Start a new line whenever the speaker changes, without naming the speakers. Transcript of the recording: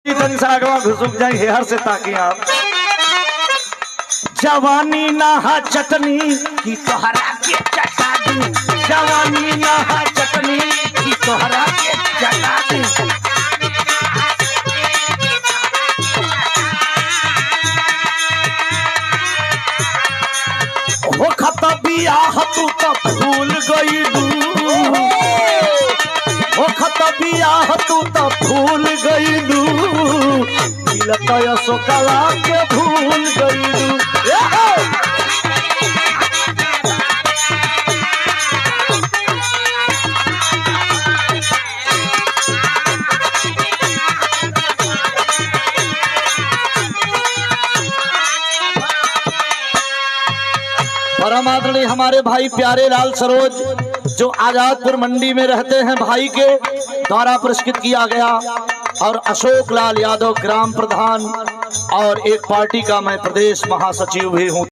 घुसुक जाए हेहर से ताकि आप जवानी नहा चटनी की तोहरा के चटा दूं, जवानी नहा चटनी की तोहरा के चटा दूं। हो खता बियाह तू तो भूल गईलू, हो खता बियाह तू तो भूल गईलू, अशोकला के भूल गईलू। परम आदरणीय हमारे भाई प्यारे लाल सरोज जो आजादपुर मंडी में रहते हैं, भाई के द्वारा पुरस्कृत किया गया। और अशोक लाल यादव ग्राम प्रधान और एक पार्टी का मैं प्रदेश महासचिव भी हूँ।